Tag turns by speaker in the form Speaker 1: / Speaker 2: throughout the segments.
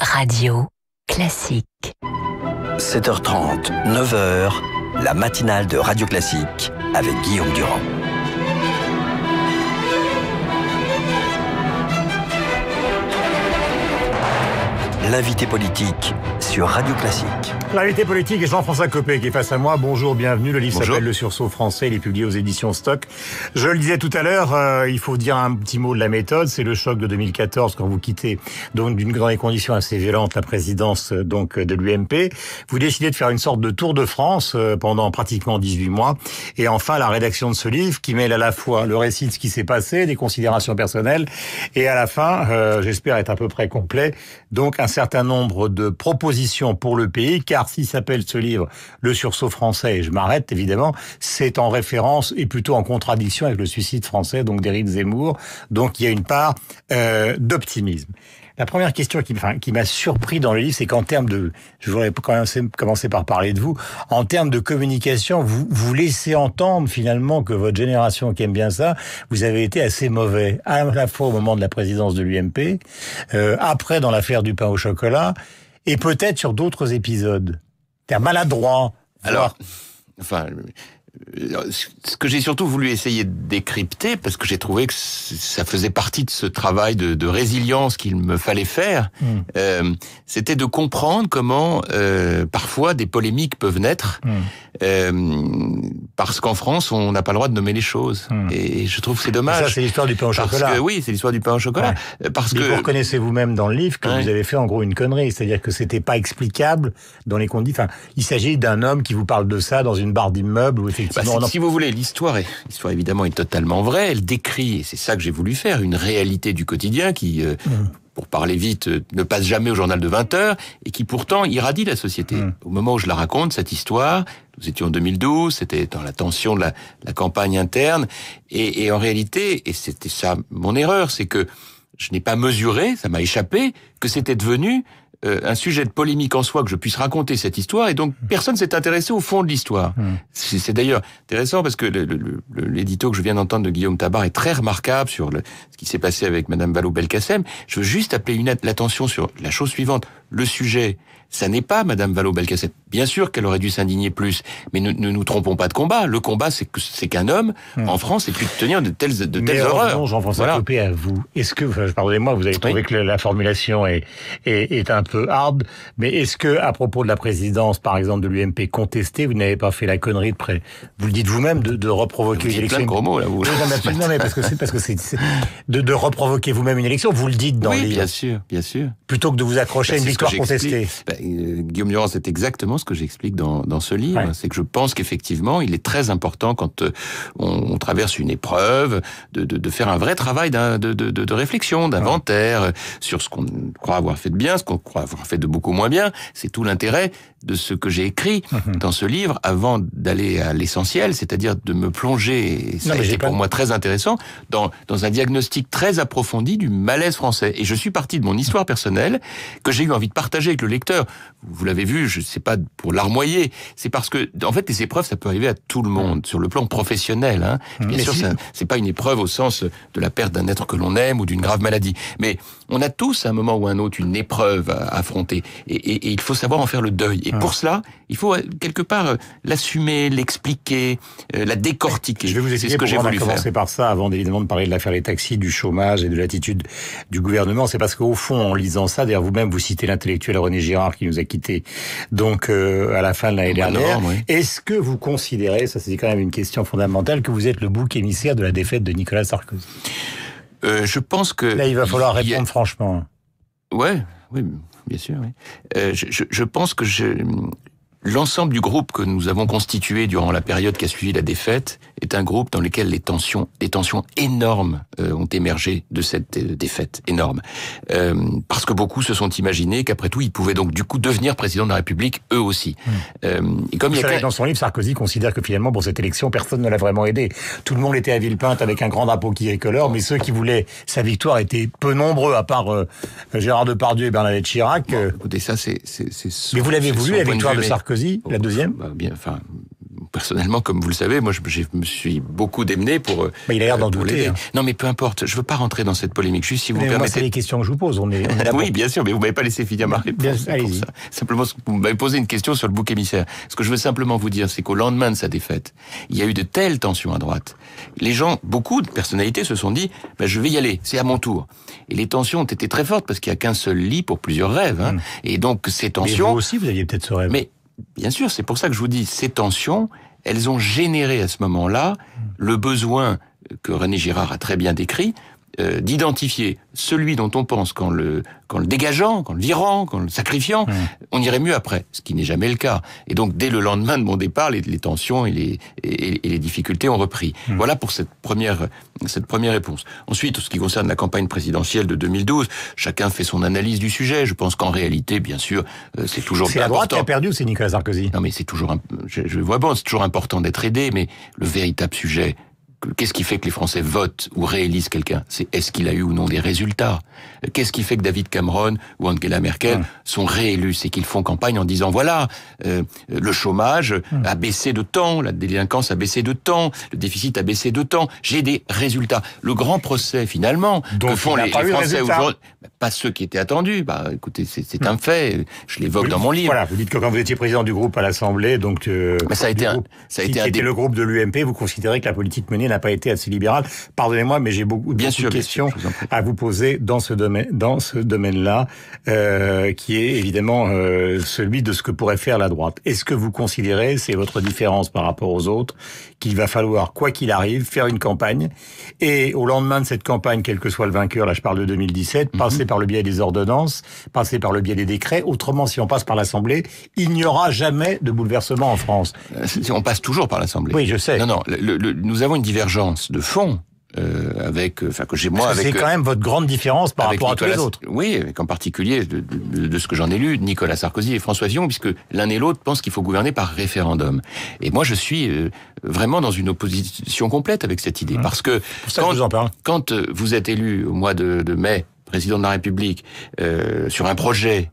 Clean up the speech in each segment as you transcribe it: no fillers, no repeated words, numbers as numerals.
Speaker 1: Radio Classique.
Speaker 2: 7h30, 9h, la matinale de Radio Classique avec Guillaume Durand. L'invité politique sur Radio Classique.
Speaker 3: L'invité politique est Jean-François Copé qui est face à moi. Bonjour, bienvenue. Le livre s'appelle Le Sursaut français. Il est publié aux éditions Stock. Je le disais tout à l'heure, il faut dire un petit mot de la méthode. C'est le choc de 2014 quand vous quittez, donc dans des conditions assez violentes, la présidence donc de l'UMP. Vous décidez de faire une sorte de tour de France pendant pratiquement 18 mois. Et enfin, la rédaction de ce livre qui mêle à la fois le récit de ce qui s'est passé, des considérations personnelles, et à la fin, j'espère être à peu près complet, donc un certain nombre de propositions pour le pays, car s'il s'appelle ce livre Le Sursaut français, et je m'arrête évidemment, c'est en référence et plutôt en contradiction avec le suicide français, donc d'Éric Zemmour, donc il y a une part d'optimisme. La première question qui m'a surpris dans le livre, c'est qu'en termes de, je voudrais commencer par parler de vous, en termes de communication, vous laissez entendre finalement que votre génération qui aime bien ça, vous avez été assez mauvais, à la fois au moment de la présidence de l'UMP, après dans l'affaire du pain au chocolat, et peut-être sur d'autres épisodes. T'es maladroit.
Speaker 4: Alors, ce que j'ai surtout voulu essayer de décrypter, parce que j'ai trouvé que ça faisait partie de ce travail de résilience qu'il me fallait faire, c'était de comprendre comment parfois des polémiques peuvent naître, parce qu'en France, on n'a pas le droit de nommer les choses. Et je trouve que c'est dommage.
Speaker 3: Ça, c'est l'histoire du pain au chocolat.
Speaker 4: Oui, c'est l'histoire du pain au chocolat.
Speaker 3: Ouais. Vous reconnaissez vous-même dans le livre que vous avez fait en gros une connerie, c'est-à-dire que c'était pas explicable dans les conditions. Enfin, il s'agit d'un homme qui vous parle de ça dans une barre d'immeuble où effectivement.
Speaker 4: Si vous voulez, l'histoire évidemment est totalement vraie. Elle décrit, et c'est ça que j'ai voulu faire, une réalité du quotidien qui, pour parler vite, ne passe jamais au journal de 20 heures et qui pourtant irradie la société. Au moment où je la raconte, cette histoire, nous étions en 2012, c'était dans la tension de la campagne interne, et en réalité, et c'était ça mon erreur, c'est que je n'ai pas mesuré, ça m'a échappé, que c'était devenu un sujet de polémique en soi, que je puisse raconter cette histoire, et donc personne s'est intéressé au fond de l'histoire. C'est d'ailleurs intéressant parce que l'édito que je viens d'entendre de Guillaume Tabar est très remarquable sur ce qui s'est passé avec Madame Vallaud-Belkacem. Je veux juste appeler l'attention sur la chose suivante. Le sujet, ça n'est pas Madame Vallaud-Belkacem. Bien sûr qu'elle aurait dû s'indigner plus, mais ne nous trompons pas de combat. Le combat, c'est qu'un homme, en France, ait pu tenir de telles horreurs.
Speaker 3: Non, Jean-François Copé, à vous. Est-ce que, pardonnez-moi, vous avez trouvé que la formulation est un peu hard, mais est-ce que, à propos de la présidence, par exemple, de l'UMP contestée, vous n'avez pas fait la connerie vous le dites vous-même, de reprovoquer une élection?
Speaker 4: Plein de gros mots, là, vous.
Speaker 3: Non, mais parce que c'est de reprovoquer vous-même une élection, vous le dites dans les livres.
Speaker 4: Bien sûr.
Speaker 3: Plutôt que de vous accrocher à une victoire contestée.
Speaker 4: Guillaume Durand, c'est exactement ce que j'explique dans ce livre. Ouais. C'est que je pense qu'effectivement, il est très important quand on traverse une épreuve de faire un vrai travail de réflexion, d'inventaire sur ce qu'on croit avoir fait de bien, ce qu'on croit avoir fait de beaucoup moins bien. C'est tout l'intérêt de ce que j'ai écrit dans ce livre avant d'aller à l'essentiel, c'est-à-dire de me plonger, et ça a été pour moi très intéressant, dans un diagnostic très approfondi du malaise français. Et je suis parti de mon histoire personnelle que j'ai eu envie de partager avec le lecteur. Vous l'avez vu, je sais pas pour larmoyer, c'est parce que en fait les épreuves ça peut arriver à tout le monde sur le plan professionnel. Bien sûr, c'est pas une épreuve au sens de la perte d'un être que l'on aime ou d'une grave maladie, mais on a tous à un moment ou à un autre une épreuve à affronter et il faut savoir en faire le deuil. Et pour cela, il faut quelque part l'assumer, l'expliquer, la décortiquer.
Speaker 3: Je vais vous expliquer pourquoi on a commencé par ça avant évidemment de parler de l'affaire des taxis, du chômage et de l'attitude du gouvernement. C'est parce qu'au fond, en lisant ça, d'ailleurs vous-même vous citez l'intellectuel René Girard qui nous a quittés donc à la fin de l'année dernière. Est-ce que vous considérez, ça c'est quand même une question fondamentale, que vous êtes le bouc émissaire de la défaite de Nicolas Sarkozy?
Speaker 4: Je pense que...
Speaker 3: Là, il va falloir répondre franchement.
Speaker 4: Oui, bien sûr. Oui. Je pense que l'ensemble du groupe que nous avons constitué durant la période qui a suivi la défaite est un groupe dans lequel les tensions énormes ont émergé de cette défaite énorme. Parce que beaucoup se sont imaginés qu'après tout, ils pouvaient donc du coup devenir président de la République eux aussi. Et comme
Speaker 3: dans son livre, Sarkozy considère que finalement, pour cette élection, personne ne l'a vraiment aidé. Tout le monde était à Villepinte avec un grand drapeau tricolore, mais ceux qui voulaient sa victoire étaient peu nombreux, à part Gérard Depardieu et Bernadette Chirac.
Speaker 4: Écoutez, ça, c'est
Speaker 3: mais vous l'avez voulu, la victoire de Sarkozy, la deuxième?
Speaker 4: personnellement, comme vous le savez, moi, je me suis beaucoup démené pour...
Speaker 3: Mais il a l'air d'en douter. Hein.
Speaker 4: Non, mais peu importe. Je veux pas rentrer dans cette polémique. Juste si vous
Speaker 3: permettez. Moi, c'est les questions que je vous pose. On est
Speaker 4: oui, bien sûr, mais vous m'avez pas laissé finir ma réponse.
Speaker 3: Allez-y.
Speaker 4: Simplement, vous m'avez posé une question sur le bouc émissaire. Ce que je veux simplement vous dire, c'est qu'au lendemain de sa défaite, il y a eu de telles tensions à droite. Les gens, beaucoup de personnalités se sont dit, je vais y aller, c'est à mon tour. Et les tensions ont été très fortes parce qu'il y a qu'un seul lit pour plusieurs rêves. Hein. Et donc ces tensions.
Speaker 3: Mais vous aussi, vous aviez peut-être ce rêve.
Speaker 4: Mais bien sûr, c'est pour ça que je vous dis, ces tensions, elles ont généré à ce moment-là le besoin que René Girard a très bien décrit, d'identifier celui dont on pense qu'en le dégageant, qu'en le virant, qu'en le sacrifiant, on irait mieux après, ce qui n'est jamais le cas. Et donc, dès le lendemain de mon départ, les tensions et les difficultés ont repris. Voilà pour cette première réponse. Ensuite, en ce qui concerne la campagne présidentielle de 2012, chacun fait son analyse du sujet. Je pense qu'en réalité, bien sûr, c'est toujours
Speaker 3: important. C'est la droite qui a perdu ou c'est Nicolas Sarkozy?
Speaker 4: Non, mais c'est toujours, je vois bon, c'est toujours important d'être aidé, mais le véritable sujet, qu'est-ce qui fait que les Français votent ou réélisent quelqu'un? C'est est-ce qu'il a eu ou non des résultats? Qu'est-ce qui fait que David Cameron ou Angela Merkel sont réélus? C'est qu'ils font campagne en disant voilà, le chômage a baissé de temps, la délinquance a baissé de temps, le déficit a baissé de temps. J'ai des résultats. Le grand procès finalement que font les Français aujourd'hui, pas ceux qui étaient attendus. Écoutez, c'est un fait. Je l'évoque dans mon livre.
Speaker 3: Voilà, vous dites que quand vous étiez président du groupe à l'Assemblée, donc
Speaker 4: ça a été
Speaker 3: le groupe de l'UMP, vous considérez que la politique menée n'a pas été assez libérale. Pardonnez-moi, mais j'ai beaucoup de questions à vous poser dans ce domaine-là, qui est évidemment celui de ce que pourrait faire la droite. Est-ce que vous considérez, c'est votre différence par rapport aux autres, qu'il va falloir, quoi qu'il arrive, faire une campagne, et au lendemain de cette campagne, quel que soit le vainqueur, là je parle de 2017, passer par le biais des ordonnances, passer par le biais des décrets, autrement si on passe par l'Assemblée, il n'y aura jamais de bouleversement en France.
Speaker 4: On passe toujours par l'Assemblée.
Speaker 3: Oui, je sais.
Speaker 4: Non, nous avons une divergence de fond.
Speaker 3: C'est quand même votre grande différence par rapport à tous les autres.
Speaker 4: Oui, avec en particulier de ce que j'en ai lu, Nicolas Sarkozy et François Fillon, puisque l'un et l'autre pensent qu'il faut gouverner par référendum. Et moi, je suis vraiment dans une opposition complète avec cette idée, parce que quand vous êtes élu au mois de mai, président de la République, sur un projet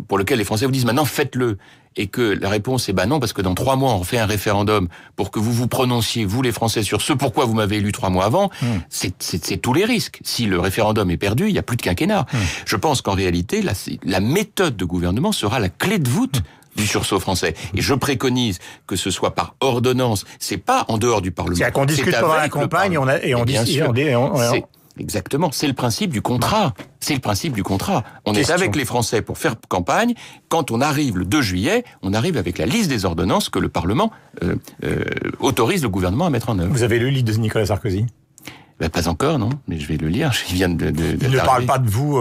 Speaker 4: pour lequel les Français vous disent maintenant faites-le, et que la réponse est non, parce que dans 3 mois on fait un référendum pour que vous vous prononciez, vous les Français, sur ce pourquoi vous m'avez élu 3 mois avant, c'est tous les risques. Si le référendum est perdu, il n'y a plus de quinquennat. Je pense qu'en réalité, la méthode de gouvernement sera la clé de voûte du sursaut français. Et je préconise que ce soit par ordonnance, c'est pas en dehors du Parlement.
Speaker 3: C'est qu'on discute pendant la campagne et on dit...
Speaker 4: Exactement, c'est le principe du contrat. C'est le principe du contrat. On est avec les Français pour faire campagne. Quand on arrive le 2 juillet, on arrive avec la liste des ordonnances que le Parlement autorise le gouvernement à mettre en œuvre.
Speaker 3: Vous avez lu le livre de Nicolas Sarkozy ?
Speaker 4: Pas encore, non, mais je vais le lire. Il vient de
Speaker 3: il ne parle pas de vous,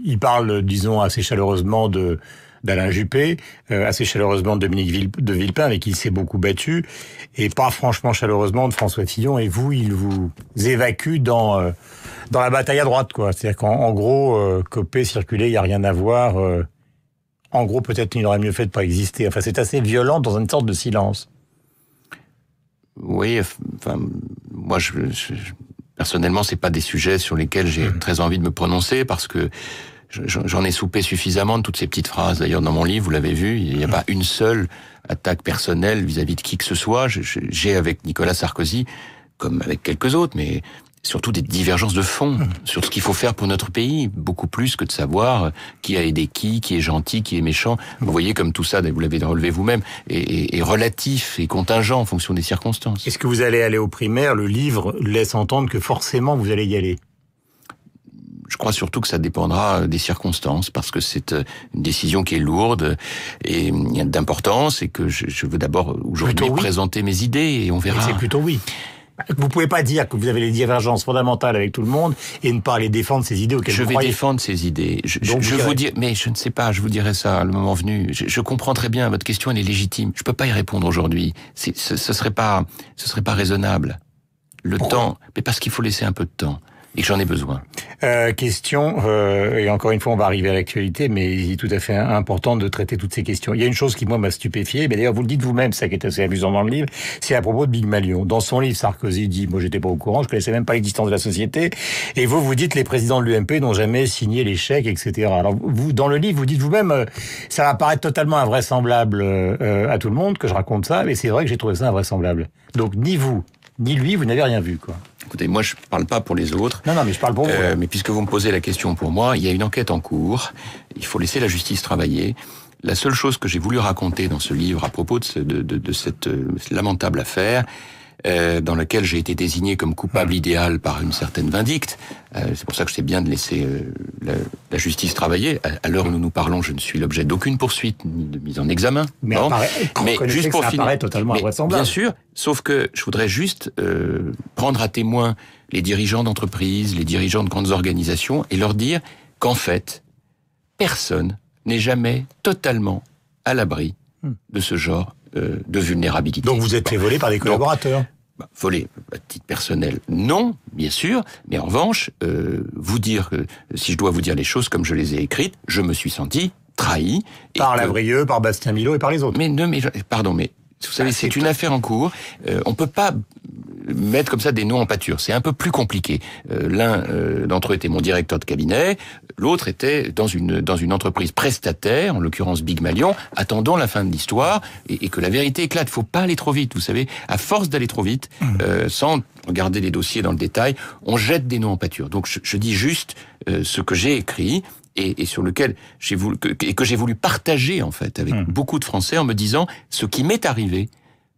Speaker 3: il parle, disons, assez chaleureusement d'Alain Juppé, assez chaleureusement de Dominique de Villepin, avec qui il s'est beaucoup battu, et pas franchement chaleureusement de François Fillon, et vous, il vous évacue dans la bataille à droite, quoi. C'est-à-dire qu'en gros, Copé, circuler, il n'y a rien à voir. En gros, peut-être qu'il aurait mieux fait de pas exister. Enfin, c'est assez violent dans une sorte de silence.
Speaker 4: Oui, moi, personnellement, c'est pas des sujets sur lesquels j'ai très envie de me prononcer, parce que j'en ai soupé suffisamment de toutes ces petites phrases. D'ailleurs, dans mon livre, vous l'avez vu, il n'y a pas une seule attaque personnelle vis-à-vis de qui que ce soit. J'ai avec Nicolas Sarkozy, comme avec quelques autres, mais surtout des divergences de fond sur ce qu'il faut faire pour notre pays, beaucoup plus que de savoir qui a aidé qui est gentil, qui est méchant. Vous voyez comme tout ça, vous l'avez relevé vous-même, est relatif et contingent en fonction des circonstances.
Speaker 3: Est-ce que vous allez aller aux primaires? Le livre laisse entendre que forcément vous allez y aller.
Speaker 4: Je crois surtout que ça dépendra des circonstances, parce que c'est une décision qui est lourde et d'importance, et que je veux d'abord aujourd'hui présenter mes idées, et on verra.
Speaker 3: Mais c'est plutôt oui. Vous pouvez pas dire que vous avez les divergences fondamentales avec tout le monde et ne pas aller défendre ces idées auxquelles vous croyez.
Speaker 4: Je vais défendre ces idées. Je vous dis, mais je ne sais pas, je vous dirai ça le moment venu. Je comprends très bien, votre question, elle est légitime. Je peux pas y répondre aujourd'hui. Ce serait pas raisonnable. Le temps, mais parce qu'il faut laisser un peu de temps. et que j'en ai besoin.
Speaker 3: Question, et encore une fois on va arriver à l'actualité, mais il est tout à fait important de traiter toutes ces questions. Il y a une chose qui moi m'a stupéfié, mais d'ailleurs vous le dites vous-même, ça qui est assez amusant dans le livre, c'est à propos de Big Malion. Dans son livre, Sarkozy dit, moi j'étais pas au courant, je connaissais même pas l'existence de la société, et vous dites les présidents de l'UMP n'ont jamais signé les chèques, etc. Alors vous, dans le livre, vous dites vous-même, ça va paraître totalement invraisemblable à tout le monde que je raconte ça, mais c'est vrai que j'ai trouvé ça invraisemblable. Donc ni vous, ni lui, vous n'avez rien vu, quoi.
Speaker 4: Écoutez, moi je parle pas pour les autres.
Speaker 3: Non, mais je parle pour vous.
Speaker 4: Mais puisque vous me posez la question pour moi, il y a une enquête en cours. Il faut laisser la justice travailler. La seule chose que j'ai voulu raconter dans ce livre à propos de cette lamentable affaire, dans laquelle j'ai été désigné comme coupable idéal par une certaine vindicte. C'est pour ça que c'est bien de laisser la justice travailler. À l'heure où nous nous parlons, je ne suis l'objet d'aucune poursuite ni de mise en examen.
Speaker 3: Mais, mais juste pour finir, totalement invraisemblable.
Speaker 4: Bien sûr, sauf que je voudrais juste prendre à témoin les dirigeants d'entreprises, les dirigeants de grandes organisations et leur dire qu'en fait, personne n'est jamais totalement à l'abri de ce genre de vulnérabilité.
Speaker 3: Donc vous êtes fait voler par des collaborateurs.
Speaker 4: Voler à titre personnel, non, bien sûr, mais en revanche, vous dire que si je dois vous dire les choses comme je les ai écrites, je me suis senti trahi.
Speaker 3: Par Lavrieux, par Bastien Milot et par les autres.
Speaker 4: Pardon, mais vous savez, c'est une affaire en cours. On peut pas mettre comme ça des noms en pâture. C'est un peu plus compliqué. L'un d'entre eux était mon directeur de cabinet, l'autre était dans une entreprise prestataire, en l'occurrence Big Malion. Attendons la fin de l'histoire et que la vérité éclate. Faut pas aller trop vite, vous savez. À force d'aller trop vite, sans regarder les dossiers dans le détail, on jette des noms en pâture. Donc je dis juste ce que j'ai écrit et sur lequel j'ai voulu partager en fait avec beaucoup de Français en me disant ce qui m'est arrivé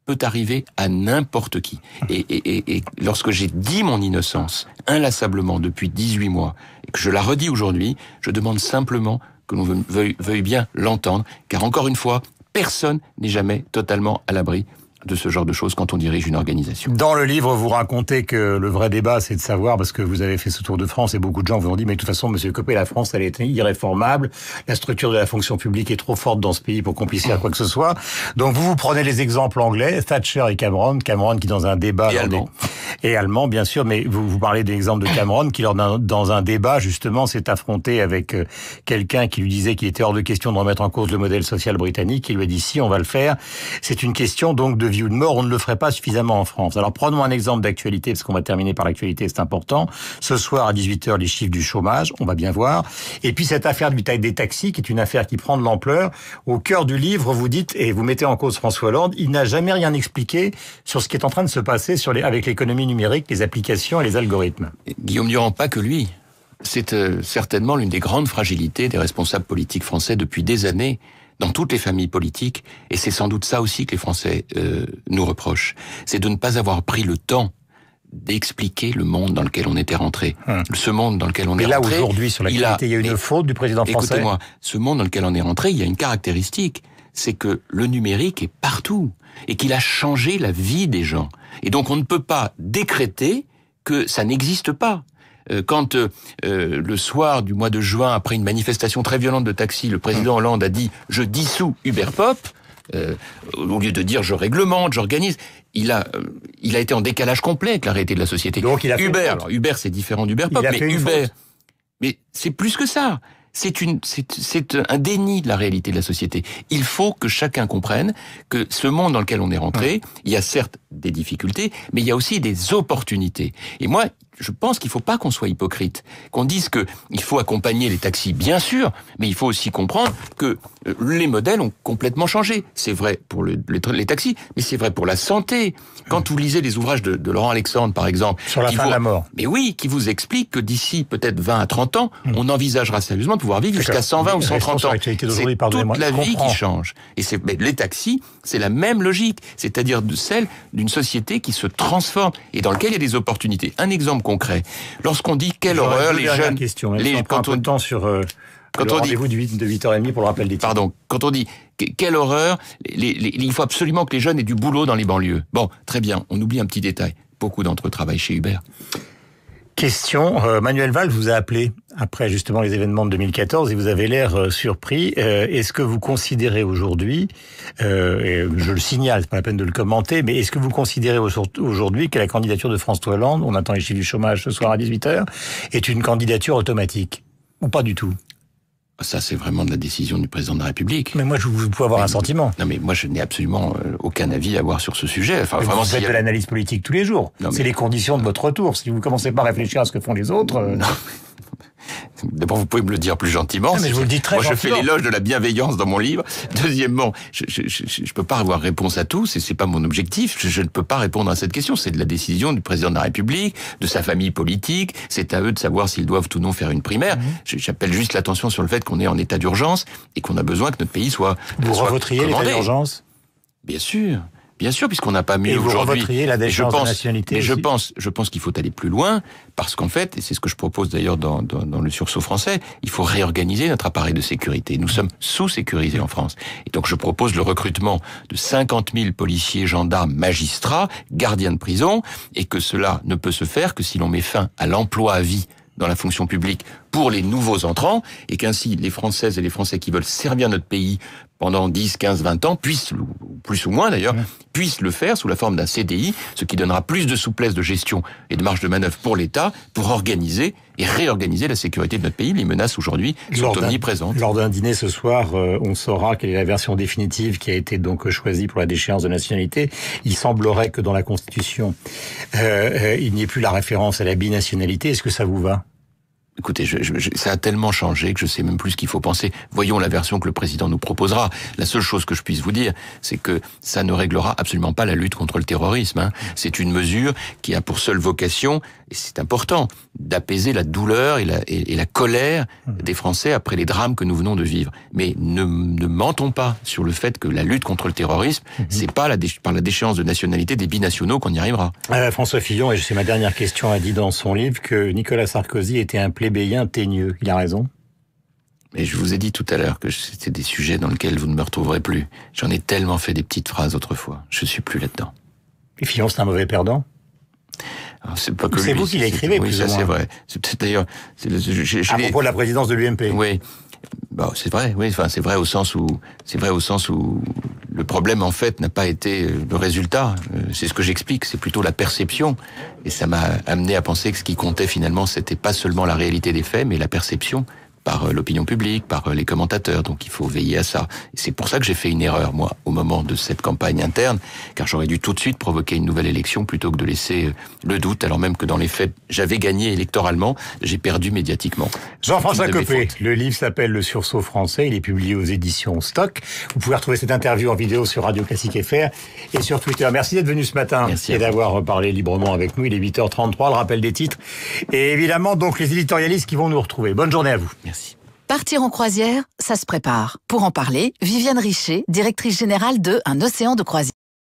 Speaker 4: peut arriver à n'importe qui. Et lorsque j'ai dit mon innocence inlassablement depuis 18 mois, et que je la redis aujourd'hui, je demande simplement que l'on veuille bien l'entendre, car encore une fois, personne n'est jamais totalement à l'abri de ce genre de choses quand on dirige une organisation.
Speaker 3: Dans le livre, vous racontez que le vrai débat, c'est de savoir, parce que vous avez fait ce tour de France et beaucoup de gens vous ont dit, mais de toute façon, Monsieur Copé, la France, elle est irréformable, la structure de la fonction publique est trop forte dans ce pays pour qu'on puisse faire quoi que ce soit. Donc vous prenez les exemples anglais, Thatcher et Cameron qui dans un débat... Et allemand, bien sûr, mais vous parlez d'exemple de Cameron qui, dans un débat, justement, s'est affronté avec quelqu'un qui lui disait qu'il était hors de question de remettre en cause le modèle social britannique, qui lui a dit, si, on va le faire. C'est une question, donc, de vie ou de mort, on ne le ferait pas suffisamment en France. Alors prenons un exemple d'actualité, parce qu'on va terminer par l'actualité, c'est important. Ce soir à 18h, les chiffres du chômage, on va bien voir. Et puis cette affaire des taxis, qui est une affaire qui prend de l'ampleur. Au cœur du livre, vous dites, et vous mettez en cause François Hollande, il n'a jamais rien expliqué sur ce qui est en train de se passer avec l'économie numérique, les applications et les algorithmes.
Speaker 4: Guillaume Durand, pas que lui. C'est certainement l'une des grandes fragilités des responsables politiques français depuis des années, dans toutes les familles politiques, et c'est sans doute ça aussi que les Français nous reprochent, c'est de ne pas avoir pris le temps d'expliquer le monde dans lequel on était rentré. Ce monde dans lequel on est rentré...
Speaker 3: Mais là, aujourd'hui, sur l'actualité, il y a une faute du président français.
Speaker 4: Écoutez-moi, ce monde dans lequel on est rentré, il y a une caractéristique, c'est que le numérique est partout, et qu'il a changé la vie des gens. Et donc, on ne peut pas décréter que ça n'existe pas. Quand le soir du mois de juin, après une manifestation très violente de taxi, le président Hollande a dit « je dissous Uberpop », au lieu de dire « je réglemente, j'organise », il a été en décalage complet avec la réalité de la société.
Speaker 3: Donc il a fait
Speaker 4: Uber, alors Uber c'est différent d'Uberpop, mais Uber, mais c'est plus que ça. C'est un déni de la réalité de la société. Il faut que chacun comprenne que ce monde dans lequel on est rentré, il y a certes des difficultés, mais il y a aussi des opportunités. Et moi, je pense qu'il ne faut pas qu'on soit hypocrite, qu'on dise que il faut accompagner les taxis, bien sûr, mais il faut aussi comprendre que les modèles ont complètement changé. C'est vrai pour les taxis, mais c'est vrai pour la santé. Quand vous lisez les ouvrages de Laurent Alexandre, par exemple...
Speaker 3: Sur la fin de la mort.
Speaker 4: Mais oui, qui vous explique que d'ici peut-être 20 à 30 ans, on envisagera sérieusement de pouvoir vivre jusqu'à 120 ou 130 ans. C'est toute la vie qui change. Et les taxis, c'est la même logique, c'est-à-dire celle d'une société qui se transforme et dans laquelle il y a des opportunités. Un exemple concret. Lorsqu'on dit quelle horreur les jeunes...
Speaker 3: Quand on temps sur le rendez-vous de 8h30 pour le rappel des titres.
Speaker 4: Pardon. Quand on dit quelle horreur, il faut absolument que les jeunes aient du boulot dans les banlieues. Bon, très bien. On oublie un petit détail. Beaucoup d'entre eux travaillent chez Uber.
Speaker 3: Question, Manuel Valls vous a appelé après justement les événements de 2014 et vous avez l'air surpris. Est-ce que vous considérez aujourd'hui, et je le signale, c'est pas la peine de le commenter, mais est-ce que vous considérez aujourd'hui que la candidature de François Hollande, on attend les chiffres du chômage ce soir à 18h, est une candidature automatique ou pas du tout?
Speaker 4: Ça, c'est vraiment de la décision du président de la République.
Speaker 3: Mais moi, vous pouvez avoir un sentiment.
Speaker 4: Non, mais moi, je n'ai absolument aucun avis à avoir sur ce sujet. Enfin,
Speaker 3: mais
Speaker 4: vraiment,
Speaker 3: vous faites de l'analyse politique tous les jours. C'est les conditions de votre retour. Si vous commencez pas à réfléchir à ce que font les autres...
Speaker 4: Non. D'abord, vous pouvez me le dire plus gentiment.
Speaker 3: Non, mais je vous le dis très
Speaker 4: Moi,
Speaker 3: gentiment.
Speaker 4: je fais l'éloge de la bienveillance dans mon livre. Deuxièmement, je peux pas avoir réponse à tout. C'est pas mon objectif. Je ne peux pas répondre à cette question. C'est de la décision du président de la République, de sa famille politique. C'est à eux de savoir s'ils doivent ou non faire une primaire. J'appelle juste l'attention sur le fait qu'on est en état d'urgence et qu'on a besoin que notre pays soit
Speaker 3: Vous revoteriez l'état d'urgence?
Speaker 4: Bien sûr. Bien sûr, puisqu'on n'a pas mieux aujourd'hui.
Speaker 3: Et vous revoteriez la déchéance de nationalité aussi.
Speaker 4: Je pense qu'il faut aller plus loin, parce qu'en fait, et c'est ce que je propose d'ailleurs dans le sursaut français, il faut réorganiser notre appareil de sécurité. Nous sommes sous-sécurisés en France. Et donc je propose le recrutement de 50 000 policiers, gendarmes, magistrats, gardiens de prison, et que cela ne peut se faire que si l'on met fin à l'emploi à vie dans la fonction publique pour les nouveaux entrants, et qu'ainsi les Françaises et les Français qui veulent servir notre pays pendant 10, 15, 20 ans, puissent, plus ou moins d'ailleurs, puissent le faire sous la forme d'un CDI, ce qui donnera plus de souplesse de gestion et de marge de manœuvre pour l'État, pour organiser et réorganiser la sécurité de notre pays. Les menaces aujourd'hui sont omniprésentes.
Speaker 3: Lors d'un dîner ce soir, on saura quelle est la version définitive qui a été donc choisie pour la déchéance de nationalité. Il semblerait que dans la Constitution, il n'y ait plus la référence à la binationalité. Est-ce que ça vous va ?
Speaker 4: Écoutez, ça a tellement changé que je sais même plus ce qu'il faut penser. Voyons la version que le président nous proposera. La seule chose que je puisse vous dire, c'est que ça ne réglera absolument pas la lutte contre le terrorisme. C'est une mesure qui a pour seule vocation, et c'est important, d'apaiser la douleur et la colère des Français après les drames que nous venons de vivre. Mais ne mentons pas sur le fait que la lutte contre le terrorisme, c'est pas par la déchéance de nationalité des binationaux qu'on y arrivera.
Speaker 3: François Fillon, et c'est ma dernière question, a dit dans son livre que Nicolas Sarkozy était un plébéien teigneux. Il a raison.
Speaker 4: Mais je vous ai dit tout à l'heure que c'était des sujets dans lesquels vous ne me retrouverez plus. J'en ai tellement fait des petites phrases autrefois. Je suis plus là-dedans.
Speaker 3: Et Fillon, c'est un mauvais perdant?
Speaker 4: C'est pas que
Speaker 3: c'est
Speaker 4: lui,
Speaker 3: vous qui l'écrivez,
Speaker 4: oui,
Speaker 3: plus
Speaker 4: ça
Speaker 3: ou moins.
Speaker 4: C'est vrai. C'est peut-être d'ailleurs...
Speaker 3: À propos de la présidence de l'UMP.
Speaker 4: Oui. Bon, c'est vrai, oui. Enfin, c'est vrai au sens où le problème, en fait, n'a pas été le résultat. C'est ce que j'explique. C'est plutôt la perception. Et ça m'a amené à penser que ce qui comptait, finalement, c'était pas seulement la réalité des faits, mais la perception par l'opinion publique, par les commentateurs. Donc il faut veiller à ça. Et c'est pour ça que j'ai fait une erreur, moi, au moment de cette campagne interne, car j'aurais dû tout de suite provoquer une nouvelle élection plutôt que de laisser le doute, alors même que dans les faits, j'avais gagné électoralement, j'ai perdu médiatiquement.
Speaker 3: Jean-François Copé, le livre s'appelle Le Sursaut français, il est publié aux éditions Stock. Vous pouvez retrouver cette interview en vidéo sur Radio Classique FR et sur Twitter. Merci d'être venu ce matin et d'avoir parlé librement avec nous. Il est 8h33, le rappel des titres. Et évidemment, donc, les éditorialistes qui vont nous retrouver. Bonne journée à vous.
Speaker 4: Merci.
Speaker 1: Partir en croisière, ça se prépare. Pour en parler, Viviane Richer, directrice générale de Un Océan de croisière.